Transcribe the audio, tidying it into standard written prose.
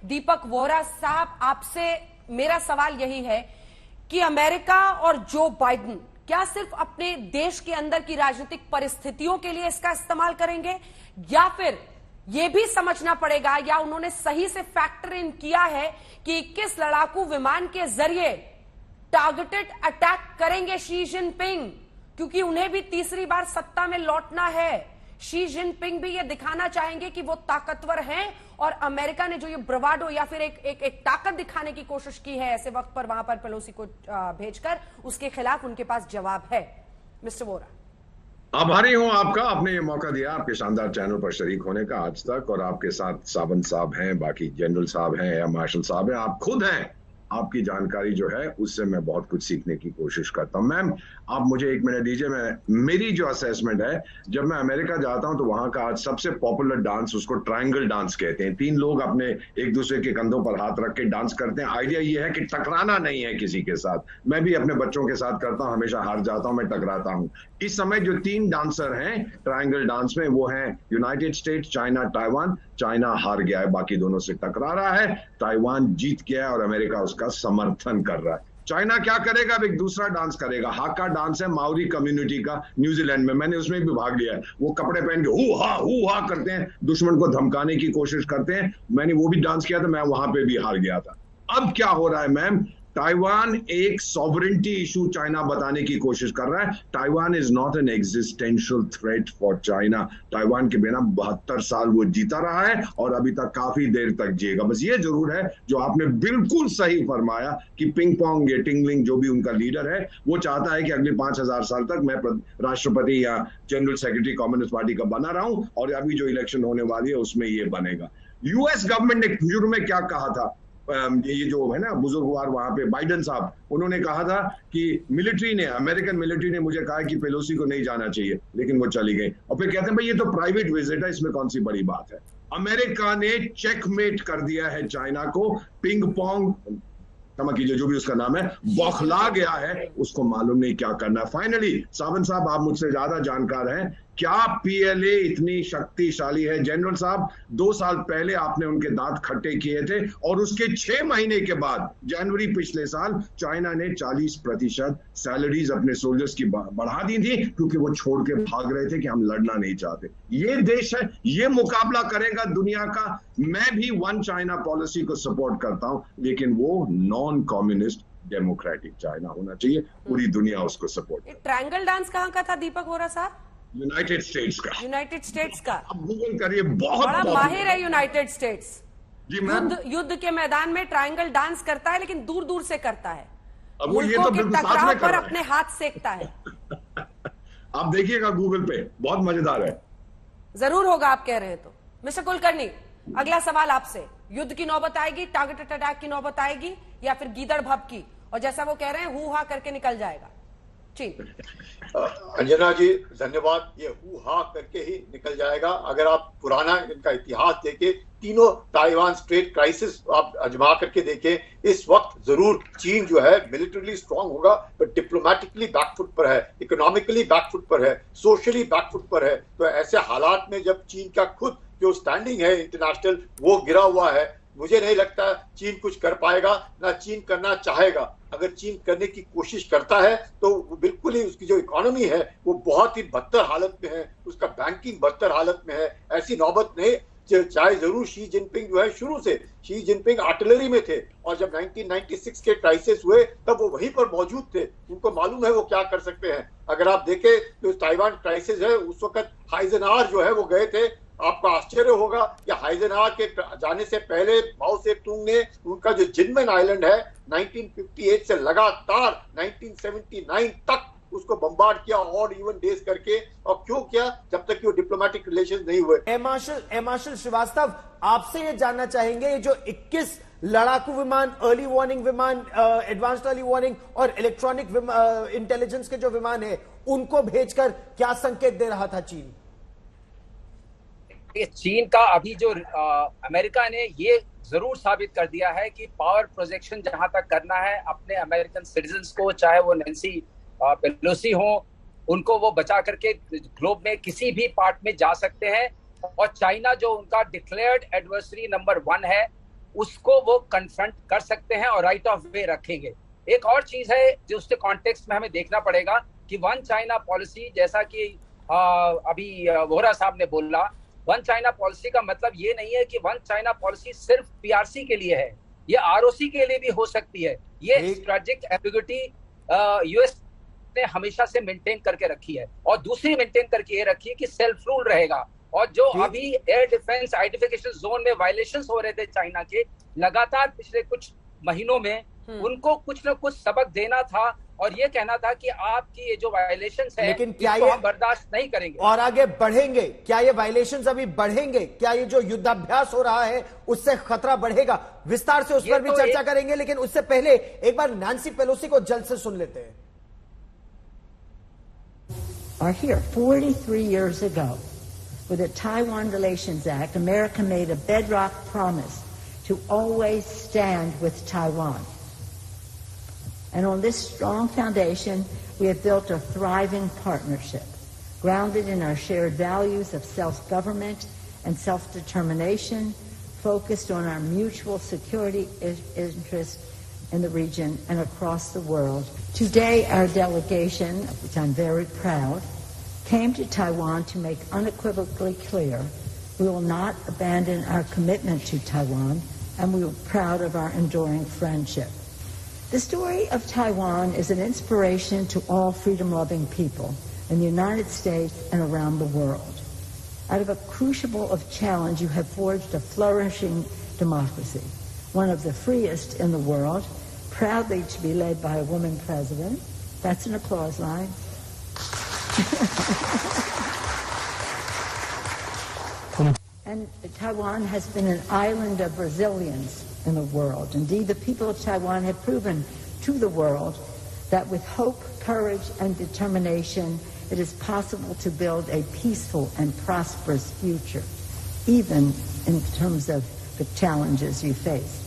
दीपक वोहरा साहब, आपसे मेरा सवाल यही है कि अमेरिका और जो बाइडेन क्या सिर्फ अपने देश के अंदर की राजनीतिक परिस्थितियों के लिए इसका इस्तेमाल करेंगे, या फिर यह भी समझना पड़ेगा, या उन्होंने सही से फैक्टर इन किया है कि 21 लड़ाकू विमान के जरिए टारगेटेड अटैक करेंगे शी जिनपिंग, क्योंकि उन्हें भी तीसरी बार सत्ता में लौटना है। शी जिनपिंग भी ये दिखाना चाहेंगे कि वो ताकतवर हैं, और अमेरिका ने जो ये ब्रवाडो या फिर एक ताकत दिखाने की कोशिश की है ऐसे वक्त पर वहां पर पेलोसी को भेजकर, उसके खिलाफ उनके पास जवाब है। मिस्टर वोहरा, आभारी हूं आपका, आपने ये मौका दिया आपके शानदार चैनल पर शरीक होने का आज तक, और आपके साथ सावंत साहब हैं, बाकी जनरल साहब हैं, एयर मार्शल साहब हैं, आप खुद हैं। आपकी जानकारी जो है उससे मैं बहुत कुछ सीखने की कोशिश करता हूं। मैम, आप मुझे एक मिनट दीजिए। मेरी जो असेसमेंट है, जब मैं अमेरिका जाता हूं तो वहां का आज सबसे पॉपुलर डांस, उसको ट्रायंगल डांस कहते हैं। 3 लोग अपने एक दूसरे के कंधों पर हाथ रख के डांस करते हैं। आइडिया ये है कि टकराना नहीं है किसी के साथ। मैं भी अपने बच्चों के साथ करता हूं, हमेशा हार जाता हूं, मैं टकराता हूं। इस समय जो 3 डांसर हैं ट्रायंगल डांस में, वो हैं United states, China, Taiwan. China हार गया है, बाकी दोनों से टकरा रहा है। ताइवान जीत गया है और अमेरिका उसका समर्थन कर रहा है। चाइना क्या करेगा? अब एक दूसरा डांस करेगा। हाका डांस है माओरी कम्युनिटी का, न्यूजीलैंड में। मैंने उसमें भी भाग लिया है। वो कपड़े पहन के हु हा करते हैं, दुश्मन को धमकाने की कोशिश करते हैं। मैंने वो भी डांस किया था, मैं वहां पे भी हार गया था। अब क्या हो रहा है मैम? ताइवान एक सॉवरेंटी इशू चाइना बताने की कोशिश कर रहा है। Taiwan is not an existential threat for China. Taiwan के बिना 72 साल वो जीता रहा है और अभी तक काफी देर तक जिएगा। बस ये जरूर है, जो आपने बिल्कुल सही फरमाया, कि पिंग पोंग या टिंगलिंग जो भी उनका लीडर है, वो चाहता है कि अगले 5000 साल तक मैं राष्ट्रपति या जनरल सेक्रेटरी कम्युनिस्ट पार्टी का बना रहा हूं, और अभी जो इलेक्शन होने वाली है उसमें ये बनेगा। यूएस गवर्नमेंट ने शुरू में क्या कहा था? ये जो है ना बुजुर्गवार वहां पे बाइडेन साहब, उन्होंने कहा था कि मिलिट्री ने, अमेरिकन मिलिट्री ने मुझे कहा कि पेलोसी को नहीं जाना चाहिए, लेकिन वो चली गई। और फिर कहते हैं भाई ये तो प्राइवेट विजिट है, इसमें कौन सी बड़ी बात है। अमेरिका ने चेकमेट कर दिया है चाइना को। पिंग पोंग, क्षमा कीजिए, जो भी उसका नाम है, बौखला गया है, उसको मालूम नहीं क्या करना है। फाइनली सावंत साहब, आप मुझसे ज्यादा जानकार हैं, क्या पीएलए इतनी शक्तिशाली है? जनरल साहब, 2 साल पहले आपने उनके दांत खट्टे किए थे, और उसके 6 महीने के बाद जनवरी पिछले साल चाइना ने 40% सैलरीज अपने सोल्जर्स की बढ़ा दी थी, क्योंकि वो छोड़ के भाग रहे थे कि हम लड़ना नहीं चाहते। ये देश है, ये मुकाबला करेगा दुनिया का। मैं भी वन चाइना पॉलिसी को सपोर्ट करता हूं, लेकिन वो नॉन कम्युनिस्ट डेमोक्रेटिक चाइना होना चाहिए। पूरी दुनिया उसको सपोर्ट। ट्रायंगल डांस कहां का था दीपक वोहरा साहब? यूनाइटेड स्टेट्स का। यूनाइटेड स्टेट्स का? अब गूगल करिए, बहुत बड़ा माहिर है यूनाइटेड स्टेट्स। जी मैम, युद्ध के मैदान में ट्रायंगल डांस करता है, लेकिन दूर दूर से करता है। अब वो ये तो के टकराव पर अपने हाथ सेकता है। आप देखिएगा गूगल पे, बहुत मजेदार है। जरूर होगा, आप कह रहे हैं तो। मिस्टर कुलकर्णी, अगला सवाल आपसे। युद्ध की नौबत आएगी, टारगेटेड अटैक की नौबत आएगी, या फिर गीदड़ भब की, और जैसा वो कह रहे हैं हु हा करके निकल जाएगा? अंजना जी धन्यवाद। ये हु हा करके ही निकल जाएगा। अगर आप पुराना इनका इतिहास देखें, तीनों ताइवान स्ट्रेट क्राइसिस आप अजमा करके देखें, इस वक्त जरूर चीन जो है मिलिटरीली स्ट्रांग होगा, पर डिप्लोमेटिकली बैकफुट पर है, इकोनॉमिकली बैकफुट पर है, सोशली बैकफुट पर है। तो ऐसे हालात में जब चीन का खुद जो स्टैंडिंग है इंटरनेशनल, वो गिरा हुआ है, मुझे नहीं लगता चीन कुछ कर पाएगा, ना चीन करना चाहेगा। अगर चीन करने की कोशिश करता है तो बिल्कुल ही उसकी जो इकोनॉमी है वो बहुत ही बदतर हालत में है, उसका बैंकिंग बदतर हालत में है। ऐसी नौबत नहीं, चाहे जरूर शी जिनपिंग जो है, शुरू से शी जिनपिंग आर्टिलरी में थे, और जब 1996 के क्राइसिस हुए तब वो वहीं पर मौजूद थे, उनको मालूम है वो क्या कर सकते हैं। अगर आप देखें तो ताइवान क्राइसिस है, उस वक्त हाइजेनहावर जो है वो गए थे। आपको आश्चर्य होगा कि हाइजेनहावर के जाने से पहले माओ से तुंग ने उनका जो जिनमेन आइलैंड है 1958 से लगातार 1979 तक उसको बम्बार्ड किया, ऑड इवन डेज करके। और क्यों किया? जब तक कि वो डिप्लोमेटिक रिलेशंस नहीं हुए। एयर मार्शल श्रीवास्तव, आपसे ये जानना चाहेंगे, ये जो 21 लड़ाकू विमान, अर्ली वार्निंग विमान, एडवांस्ड अर्ली वार्निंग और इलेक्ट्रॉनिक इंटेलिजेंस के जो विमान है, उनको भेजकर क्या संकेत दे रहा था चीन? चीन का अभी जो अमेरिका ने ये जरूर साबित कर दिया है कि पावर प्रोजेक्शन जहां तक करना है अपने अमेरिकन सिटीजन्स को, चाहे वो नैन्सी पेलोसी हो, उनको वो बचा करके ग्लोब में किसी भी पार्ट में जा सकते हैं। और चाइना जो उनका डिक्लेयर्ड एडवर्सरी नंबर 1 है, उसको वो कन्फ्रंट कर सकते हैं और राइट ऑफ वे रखेंगे। एक और चीज है जो उसके कॉन्टेक्स्ट में हमें देखना पड़ेगा कि वन चाइना पॉलिसी, जैसा कि अभी वोहरा साहब ने बोला, वन चाइना पॉलिसी का मतलब ये नहीं है कि वन चाइना पॉलिसी सिर्फ पीआरसी के लिए है, ये आरओसी के लिए भी हो सकती है। ये स्ट्रेटेजिक एम्बिग्युइटी यूएस ने हमेशा से मेंटेन करके रखी है, और दूसरी मेंटेन करके ये रखी है कि सेल्फ रूल रहेगा। और जो अभी एयर डिफेंस आइडेंटिफिकेशन जोन में वायलेशंस हो रहे थे चाइना के लगातार पिछले कुछ महीनों में, उनको कुछ न कुछ सबक देना था और ये कहना था कि आपकी ये जो वायलेशंस है, लेकिन क्या इसको ये हम बर्दाश्त नहीं करेंगे और आगे बढ़ेंगे? क्या ये वायलेशंस अभी बढ़ेंगे? क्या ये जो युद्धाभ्यास हो रहा है उससे खतरा बढ़ेगा? विस्तार से उस पर भी चर्चा करेंगे, लेकिन उससे पहले एक बार नैंसी पेलोसी को जल्द से सुन लेते हैं। Are here 43 years ago with the Taiwan Relations Act, America made a bedrock promise to always stand with Taiwan. And on this strong foundation, we have built a thriving partnership grounded in our shared values of self-government and self-determination, focused on our mutual security interests in the region and across the world. Today, our delegation, of which I'm very proud, came to Taiwan to make unequivocally clear we will not abandon our commitment to Taiwan, and we are proud of our enduring friendship. The story of Taiwan is an inspiration to all freedom-loving people in the United States and around the world. Out of a crucible of challenge, you have forged a flourishing democracy, one of the freest in the world, proudly to be led by a woman president. That's an applause line. And Taiwan has been an island of resilience in the world. Indeed, the people of Taiwan have proven to the world that with hope, courage, and determination, it is possible to build a peaceful and prosperous future, even in terms of the challenges you face.